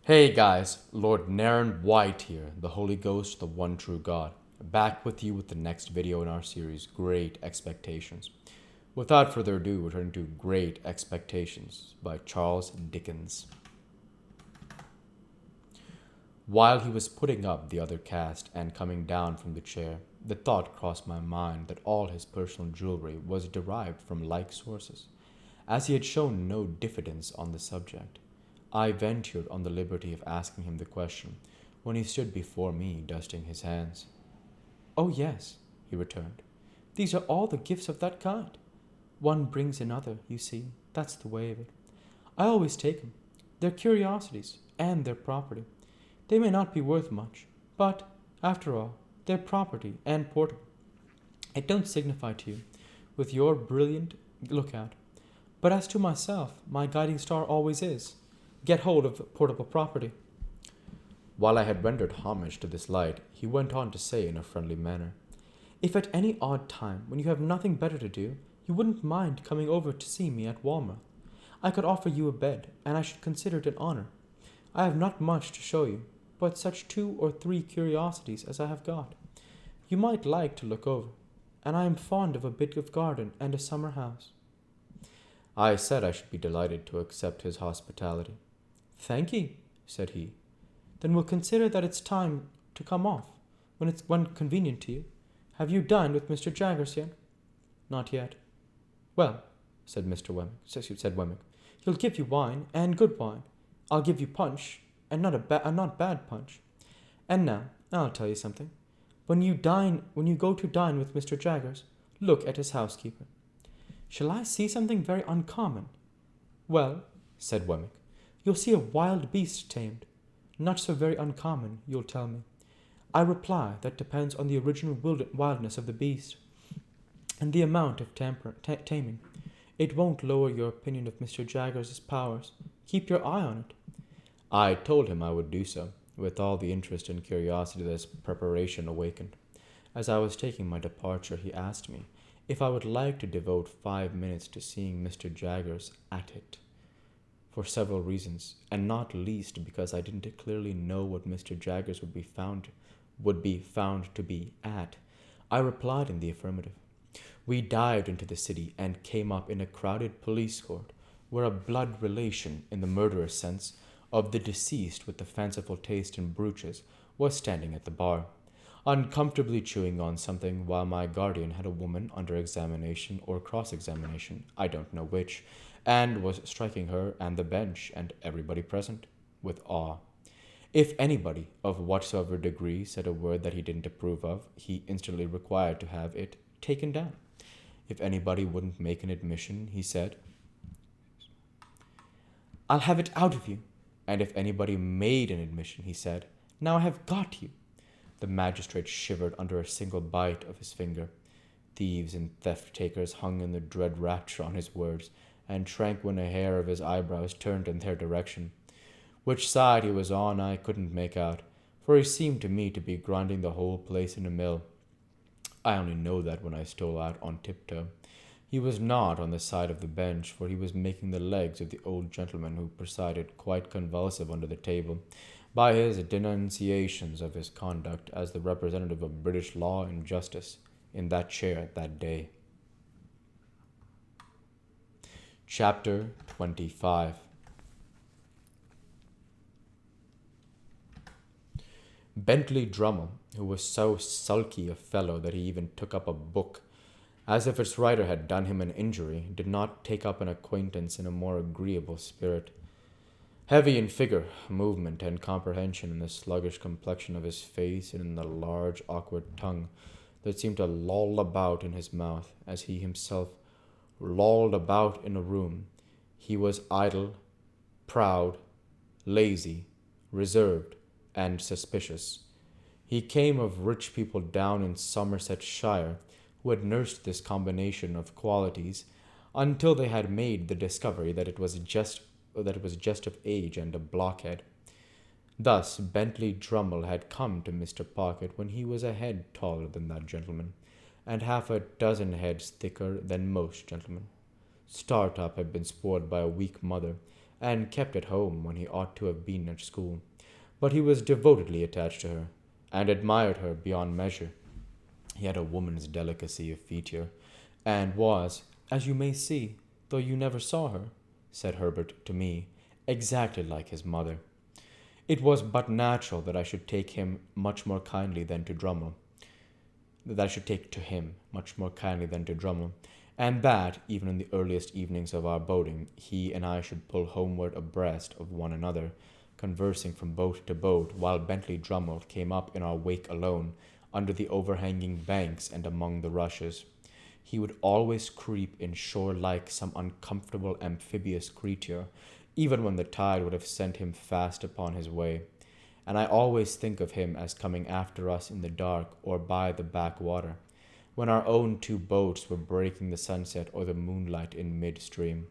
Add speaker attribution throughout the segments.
Speaker 1: Hey guys, Lord Naren White here, the Holy Ghost, the one true God, back with you with the next video in our series, Great Expectations. Without further ado, we're turning to Great Expectations by Charles Dickens. While he was putting up the other cast and coming down from the chair, the thought crossed my mind that all his personal jewelry was derived from like sources, as he had shown no diffidence on the subject. I ventured on the liberty of asking him the question when he stood before me dusting his hands. "Oh, yes," he returned. "These are all the gifts of that kind. One brings another, you see. That's the way of it. I always take 'em. They're curiosities, and they're property. They may not be worth much, but, after all, they're property and portable. It don't signify to you, with your brilliant lookout. But as to myself, my guiding star always is. Get hold of portable property." While I had rendered homage to this light, he went on to say in a friendly manner, "If at any odd time, when you have nothing better to do, you wouldn't mind coming over to see me at Walmer, I could offer you a bed, and I should consider it an honor. I have not much to show you, but such 2 or 3 curiosities as I have got. You might like to look over, and I am fond of a bit of garden and a summer house." I said I should be delighted to accept his hospitality. "Thank'ee," said he. "Then we'll consider that it's time to come off, when convenient to you. Have you dined with Mr. Jaggers yet?" "Not yet." "Well," said Wemmick, "he'll give you wine, and good wine. I'll give you punch, and not bad punch. And now, I'll tell you something. When you go to dine with Mr. Jaggers, look at his housekeeper." "Shall I see something very uncommon?" "Well," said Wemmick, "you'll see a wild beast tamed. Not so very uncommon, you'll tell me. I reply that depends on the original wildness of the beast, and the amount of taming. It won't lower your opinion of Mr. Jaggers's powers. Keep your eye on it." I told him I would do so, with all the interest and curiosity this preparation awakened. As I was taking my departure, he asked me if I would like to devote 5 minutes to seeing Mr. Jaggers at it, for several reasons, and not least because I didn't clearly know what Mr. Jaggers would be found to be at. I replied in the affirmative. We dived into the city and came up in a crowded police court, where a blood relation, in the murderous sense, of the deceased with the fanciful taste in brooches, was standing at the bar, uncomfortably chewing on something, while my guardian had a woman under examination or cross-examination, I don't know which, and was striking her and the bench and everybody present with awe. If anybody of whatsoever degree said a word that he didn't approve of, he instantly required to have it taken down. If anybody wouldn't make an admission, he said, "I'll have it out of you." And if anybody made an admission, he said, "Now I have got you." The magistrate shivered under a single bite of his finger. Thieves and theft-takers hung in the dread rapture on his words, and shrank when a hair of his eyebrows turned in their direction. Which side he was on I couldn't make out, for he seemed to me to be grinding the whole place in a mill. I only know that when I stole out on tiptoe. He was not on the side of the bench, for he was making the legs of the old gentleman who presided quite convulsive under the table, by his denunciations of his conduct as the representative of British law and justice in that chair that day. Chapter 25. Bentley Drummle, who was so sulky a fellow that he even took up a book, as if its writer had done him an injury, did not take up an acquaintance in a more agreeable spirit. Heavy in figure, movement, and comprehension, in the sluggish complexion of his face, and in the large, awkward tongue that seemed to loll about in his mouth, as he himself lolled about in a room, he was idle, proud, lazy, reserved, and suspicious. He came of rich people down in Somersetshire, who had nursed this combination of qualities until they had made the discovery that it was just of age and a blockhead. Thus Bentley Drummle had come to Mr. Pocket when he was a head taller than that gentleman, and half a dozen heads thicker than most gentlemen. Startup had been spoiled by a weak mother, and kept at home when he ought to have been at school. But he was devotedly attached to her, and admired her beyond measure. He had a woman's delicacy of feature, and was, as you may see, though you never saw her, said Herbert to me, exactly like his mother. It was but natural that I should take him much more kindly than to Drummle, that I should take to him much more kindly than to Drummle, and that, even in the earliest evenings of our boating, he and I should pull homeward abreast of one another, conversing from boat to boat, while Bentley Drummle came up in our wake alone, under the overhanging banks and among the rushes. He would always creep in shore like some uncomfortable amphibious creature, even when the tide would have sent him fast upon his way. And I always think of him as coming after us in the dark or by the backwater, when our own two boats were breaking the sunset or the moonlight in midstream.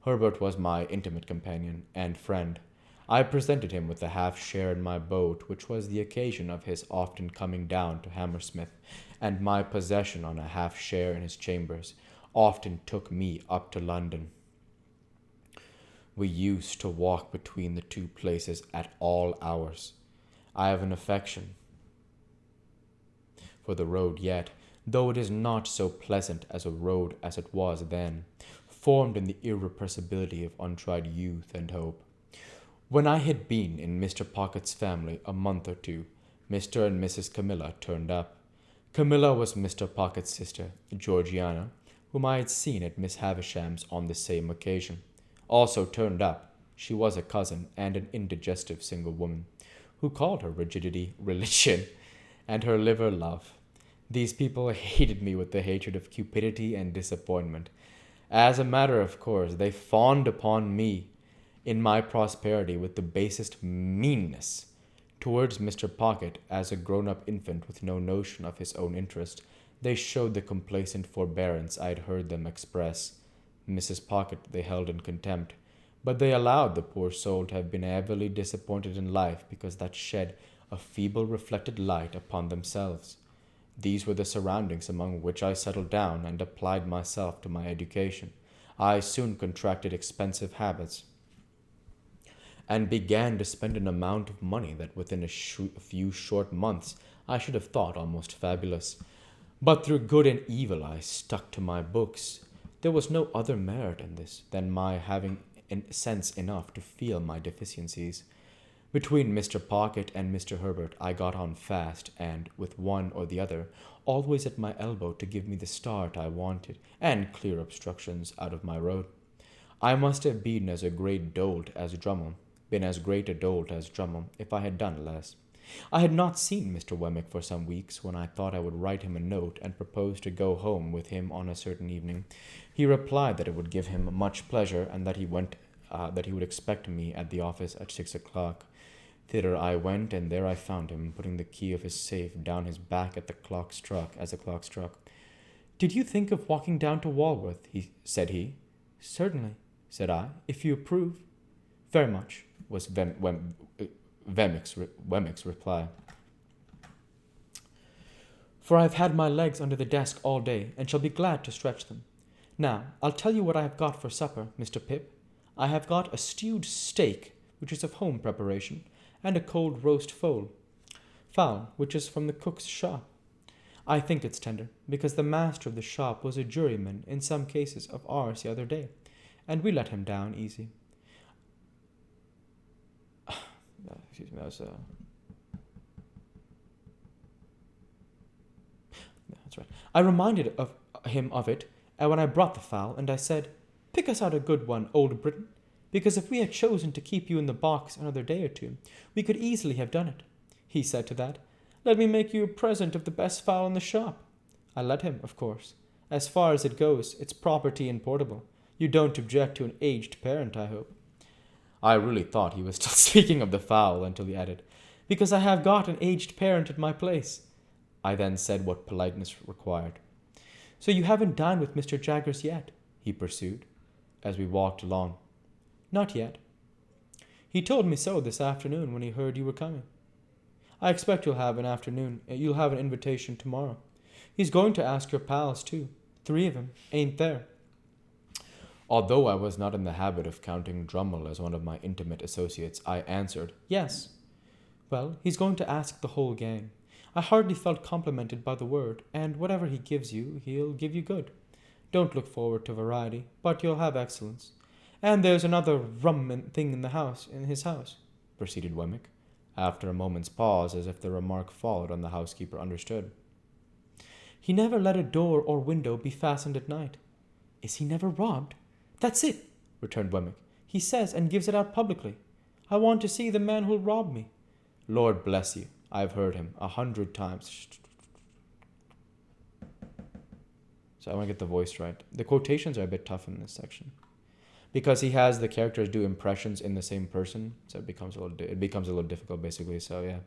Speaker 1: Herbert was my intimate companion and friend. I presented him with the half share in my boat, which was the occasion of his often coming down to Hammersmith, and my possession on a half share in his chambers often took me up to London. We used to walk between the two places at all hours. I have an affection for the road yet, though it is not so pleasant as a road as it was then, formed in the irrepressibility of untried youth and hope. When I had been in Mr. Pocket's family a month or two, Mr. and Mrs. Camilla turned up. Camilla was Mr. Pocket's sister, Georgiana, whom I had seen at Miss Havisham's on the same occasion. Also turned up, she was a cousin and an indigestive single woman, who called her rigidity religion, and her liver love. These people hated me with the hatred of cupidity and disappointment. As a matter of course, they fawned upon me in my prosperity with the basest meanness. Towards Mr. Pocket, as a grown-up infant with no notion of his own interest, they showed the complacent forbearance I had heard them express. Mrs. Pocket they held in contempt, but they allowed the poor soul to have been heavily disappointed in life because that shed a feeble reflected light upon themselves. These were the surroundings among which I settled down and applied myself to my education. I soon contracted expensive habits, and began to spend an amount of money that within a few short months I should have thought almost fabulous. But through good and evil I stuck to my books. There was no other merit in this than my having sense enough to feel my deficiencies. Between Mr. Pocket and Mr. Herbert I got on fast, and with one or the other always at my elbow to give me the start I wanted and clear obstructions out of my road. I must have been as great a dolt as Drummle, if I had done less. I had not seen Mr. Wemmick for some weeks, when I thought I would write him a note and propose to go home with him on a certain evening. He replied that it would give him much pleasure, and that he would expect me at the office at 6 o'clock. Thither I went, and there I found him, putting the key of his safe down his back as the clock struck. "Did you think of walking down to Walworth?" said he. "Certainly," said I, "if you approve." "Very much," was Wemmick's reply. "For I have had my legs under the desk all day, and shall be glad to stretch them. Now, I'll tell you what I have got for supper, Mr. Pip. I have got a stewed steak, which is of home preparation, and a cold roast fowl, which is from the cook's shop. I think it's tender, because the master of the shop was a juryman in some cases of ours the other day, and we let him down easy. Excuse me, that's right. I reminded him of it when I brought the fowl, and I said, 'Pick us out a good one, old Briton, because if we had chosen to keep you in the box another day or two, we could easily have done it.' He said to that, 'Let me make you a present of the best fowl in the shop.' I let him, of course. As far as it goes, it's property and portable. You don't object to an aged parent, I hope." I really thought he was still speaking of the fowl until he added, "Because I have got an aged parent at my place." I then said what politeness required. "So you haven't dined with Mr. Jaggers yet?" he pursued, as we walked along. "Not yet. He told me so this afternoon when he heard you were coming. I expect you'll have an invitation tomorrow. He's going to ask your pals, too. 3 of 'em, ain't there?" Although I was not in the habit of counting Drummle as one of my intimate associates, I answered, "Yes." "Well, he's going to ask the whole gang. I hardly felt complimented by the word, and whatever he gives you, he'll give you good. Don't look forward to variety, but you'll have excellence. And there's another thing in his house," proceeded Wemmick, after a moment's pause, as if the remark followed and the housekeeper understood. "He never let a door or window be fastened at night." "Is he never robbed?" "That's it," returned Wemmick. "He says and gives it out publicly. 'I want to see the man who'll rob me.' Lord bless you, I've heard him 100 times." So I want to get the voice right. The quotations are a bit tough in this section because he has the characters do impressions in the same person, so it becomes a little difficult basically. So yeah,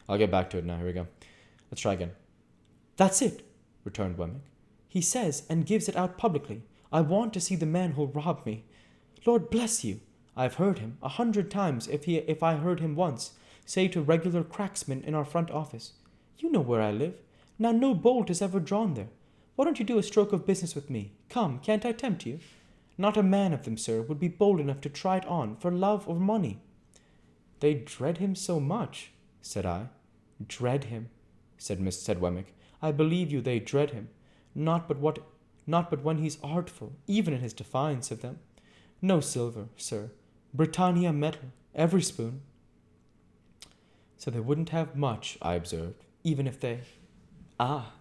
Speaker 1: I'll get back to it now. Here we go. Let's try again. "That's it," returned Wemmick. "He says and gives it out publicly. 'I want to see the man who'll rob me.' Lord bless you, I've heard him 100 times if I heard him once say to regular cracksmen in our front office, 'You know where I live. Now no bolt is ever drawn there. Why don't you do a stroke of business with me? Come, can't I tempt you?' Not a man of them, sir, would be bold enough to try it on for love or money." "They dread him so much," said I. "Dread him," said Wemmick. "I believe you they dread him. Not but when he's artful, even in his defiance of them. No silver, sir. Britannia metal, every spoon." "So they wouldn't have much," I observed, "even if they—" "Ah,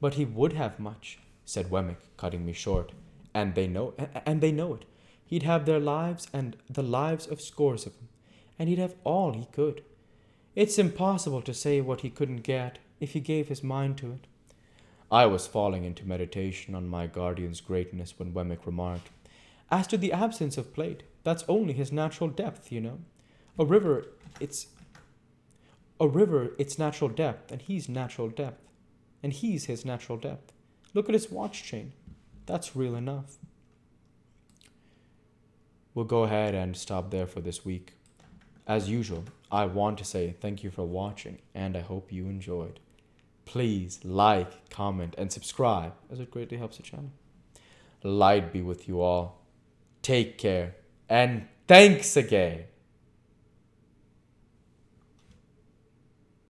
Speaker 1: but he would have much," said Wemmick, cutting me short, and they know it. He'd have their lives and the lives of scores of them, and he'd have all he could. It's impossible to say what he couldn't get if he gave his mind to it." I was falling into meditation on my guardian's greatness when Wemmick remarked, "As to the absence of plate, that's only his natural depth, you know. A river, it's natural depth, and he's his natural depth. Look at his watch chain. That's real enough." We'll go ahead and stop there for this week. As usual, I want to say thank you for watching, and I hope you enjoyed. Please like, comment, and subscribe, as it greatly helps the channel. Light be with you all. Take care, and thanks again.